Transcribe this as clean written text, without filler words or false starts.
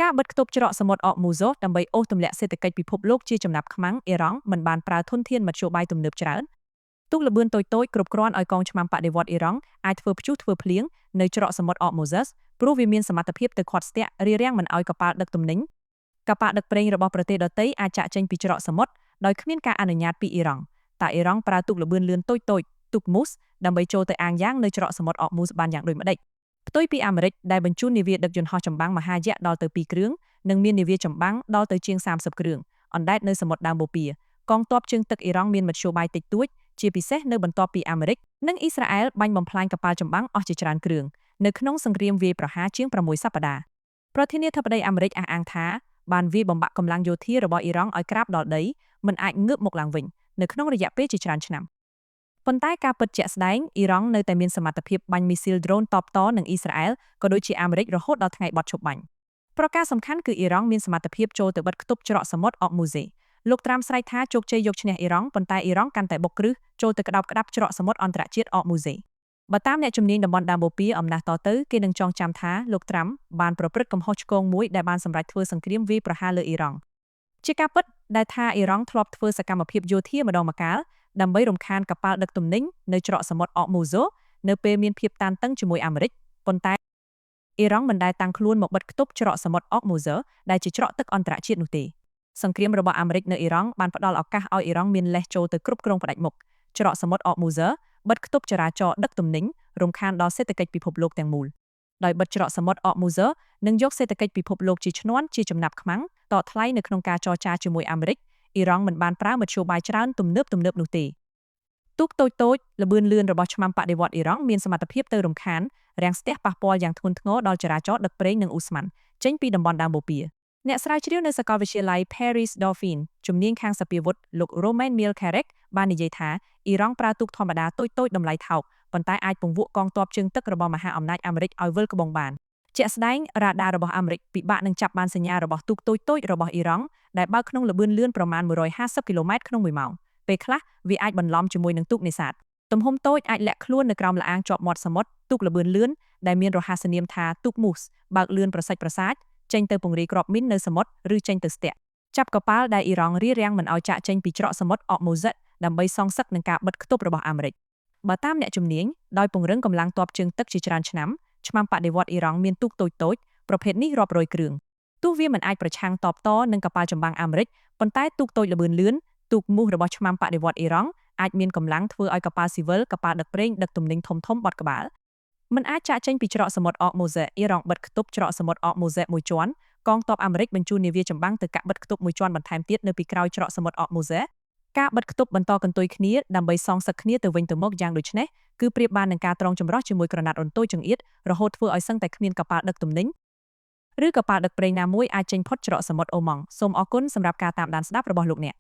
ការបិទគប់ច្រកសមុទ្រអកមូហ្សូដើម្បីអូសទម្លាក់សេដ្ឋកិច្ចពិភពលោកជាចំណាប់ខ្មាំងអ៊ីរ៉ង់មិនបានប្រើធនធានមធ្យោបាយទំនើបច្រើនទូកល្បឿនតូចៗគ្រប់គ្រាន់ឲ្យកងឆ្មាំបដិវត្តអ៊ីរ៉ង់អាចធ្វើព្យុះធ្វើភ្លៀងនៅច្រកសមុទ្រអកមូហ្សសព្រោះវាមានសមត្ថភាពទៅខាត់ស្ទាក់រារាំងមិនឲ្យកប៉ាល់ដឹកទំនិញកប៉ាល់ដឹកប្រេងរបស់ប្រទេសដទៃអាចចាក់ចេញពីច្រកសមុទ្រដោយគ្មានការអនុញ្ញាតពីអ៊ីរ៉ង់តែអ៊ីរ៉ង់ប្រើទូកល្បឿនលឿនតូចៗទូកមូសដើម្បីចូលទៅអាងយ៉ាងនៅច្រកសមុទ្រអកមូសបានយ៉ាងដូចម្ដេចផ្ទុយពីអាមេរិកដែលបញ្ជូននាវាដឹកយន្តហោះចម្បាំងមហាយៈដល់ទៅ2គ្រឿងនិងមាននាវាចម្បាំងដល់ទៅជាង30គ្រឿងអណ្ដែតនៅសមុទ្រដើមបូព៌ាកងទ័ពជើងទឹកអ៊ីរ៉ង់មានមធ្យោបាយតិចតួចជាពិសេសនៅបន្ទាប់ពីអាមេរិកនិងអ៊ីស្រាអែលបាញ់បំផ្លាញកប៉ាល់ចម្បាំងអស់ជាច្រើនគ្រឿងនៅក្នុងសង្គ្រាមវាយប្រហារជាង6សប្តាហ៍ប្រធានាធិបតីអាមេរិកអះអាងថាបានវាយបំបាក់កម្លាំងយោធារបស់អ៊ីរ៉ង់ឲ្យក្រាបដល់ដីមិនអាចងើបមកឡើងវិញនៅក្នុងរយៈពេលជាច្រើនឆ្នាំប៉ុន្តែការពិតជាក់ស្ដែងអ៊ីរ៉ង់នៅតែមានសមត្ថភាពបាញ់មីស៊ីលដ្រូនតបតនឹងអ៊ីស្រាអែលក៏ដូចជាអាមេរិករហូតដល់ថ្ងៃបោះឈប់បាញ់ប្រការសំខាន់គឺអ៊ីរ៉ង់មានសមត្ថភាពចូលទៅបិទគប់ច្រកសមុទ្រអកមូហ្សេលោកត្រាំស្រែកថាជោគជ័យយកឈ្នះអ៊ីរ៉ង់ប៉ុន្តែអ៊ីរ៉ង់កាន់តែបុកគ្រឹះចូលទៅក្តោបក្តាប់ច្រកសមុទ្រអន្តរជាតិអកមូហ្សេបើតាមអ្នកជំនាញតំបន់ដើមបូព៌ាអំណះតទៅគេនឹងចងចាំថាលោកត្រាំបានប្រព្រឹត្តកំហុសឆ្គងមួយដែលបានសម្រេចធ្វើសង្គ្រាមវាយប្រហារលើអ៊ីរ៉ង់ជាការពិតដែលថាអ៊ីរ៉ង់ធ្លាប់ធ្វើសកម្មភាពយោធាម្ដងម្កាលដើម្បីរំខានកប៉ាល់ដឹកទំនិញនៅច្រកសមុទ្រអកមូហ្សូនៅពេលមានភាពតានតឹងជាមួយអាមេរិកប៉ុន្តែអ៊ីរ៉ង់មិនដែលតាំងខ្លួនមកបិទគប់ច្រកសមុទ្រអកមូហ្សូដែលជាច្រកទឹកអន្តរជាតិនោះទេសង្គ្រាមរបស់អាមេរិកនៅអ៊ីរ៉ង់បានផ្ដល់ឱកាសឲ្យអ៊ីរ៉ង់មានលេសចូលទៅគ្រប់គ្រងផ្ដាច់មុខច្រកសមុទ្រអកមូហ្សូបិទគប់ចរាចរណ៍ដឹកទំនិញរំខានដល់សេដ្ឋកិច្ចពិភពលោកទាំងមូលដោយបិទច្រកសមុទ្រអកមូហ្សូនឹងយកសេដ្ឋកិច្ចពិភពលោកជាឈ្នន់ជាចំណាប់ខ្មាំងតថ្លៃនៅក្នុងការចរចាជាមួយអាមេរិកអ៊ីរ៉ង់មិនបានប្រើមធ្យោបាយច្រើនទំនើបនោះទេទូកតូចៗល្បឿនលឿនរបស់ឆ្មាំបដិវត្តអ៊ីរ៉ង់មានសមត្ថភាពទៅរំខានរាំងស្ទះប៉ះពាល់យ៉ាងធ្ងន់ធ្ងរដល់ចរាចរណ៍ដឹកប្រេងនិងអ៊ូស្ម៉ាន់ចេញពីតំបន់ដើមបូព៌ាអ្នកស្រាវជ្រាវនៅសាកលវិទ្យាល័យ Paris Dauphine ជំនាញខាងសពាវុធលោក Romain Milcarek បាននិយាយថាអ៊ីរ៉ង់ប្រើទូកធម្មតាតូចៗតម្លៃថោកប៉ុន្តែអាចពង្វក់កងទ័ពជើងទឹករបស់មហាអំណាចអាមេរិកឲ្យវិលក្បង់បានជាក់ស្ដែងរ៉ាដារបស់អាមេរិកពិបាកនឹងចាប់បានសញ្ញារបស់ទូកតូចៗរបស់អ៊ីរ៉ង់ដែលបើកក្នុងល្បឿនលឿនប្រមាណ150គីឡូម៉ែត្រក្នុង1ម៉ោងពេលខ្លះវាអាចបន្លំជាមួយនឹងទូកនេសាទទំហំតូចអាចលាក់ខ្លួននៅក្រោមល្អាងជាប់មាត់សមុទ្រទូកល្បឿនលឿនដែលមានរហស្សនាមថាទូកមូសបើកលឿនប្រសិទ្ធប្រសាចចេញទៅពង្រាយគ្រាប់មីននៅសមុទ្រឬចេញទៅស្ទាក់ចាប់កប៉ាល់ដែលអ៊ីរ៉ង់រារាំងមិនឲ្យចាក់ចេញពីច្រកសមុទ្រអកមូហ្សិតដើម្បីសងសឹកនឹងការបិទគប់របស់អាមេរិកបើតាមអ្នកជំនាញដោយពង្រឹងកម្លាំងទ័ពជើងទឹកជាច្រើនឆ្នាំឆ្មាំបដិវត្តអ៊ីរ៉ង់មានទូកតូចៗប្រភេទនេះរាប់រយគ្រឿងទោះវាមិនអាចប្រឆាំងតបតនឹងកប៉ាល់ចម្បាំងអាមេរិកប៉ុន្តែទូកតូចល្បឿនលឿនទូកមូសរបស់ឆ្មាំបដិវត្តអ៊ីរ៉ង់អាចមានកម្លាំងធ្វើឲ្យកប៉ាល់ស៊ីវិលកប៉ាល់ដឹកប្រេងដឹកទំនិញធំបត់ក្បាលមិនអាចចាក់ចេញពីច្រកសមុទ្រអកមូហ្សេអ៊ីរ៉ង់បិទគប់ច្រកសមុទ្រអកមូហ្សេមួយជាន់កងទ័ពអាមេរិកបញ្ជូននាវាចម្បាំងទៅកាក់បិទគប់មួយជាន់បន្ថែមទៀតនៅពីក្រោយច្រកសមុទ្រអកមូហ្សេការបិទគប់បន្តកន្ទុយគ្នាដើម្បីសងសឹកគ្នាទៅវិញទៅមកយ៉ាងដូចនេះគឺប្រៀបបាននឹងការត្រងចម្រោះជាមួយក្រណាត់រន្ធតូចចង្អៀតរហូតធ្វើឲ្យសឹងតែគ្មានកប៉ាល់ដឹកទំនិញឬកប៉ាល់ដឹកប្រេងណាមួយអាចចេញផុតច្រកសមុទ្រអូម៉ង់សូមអរគុណសម្រាប់ការតាមដានស្ដាប់របស់លោកអ្នក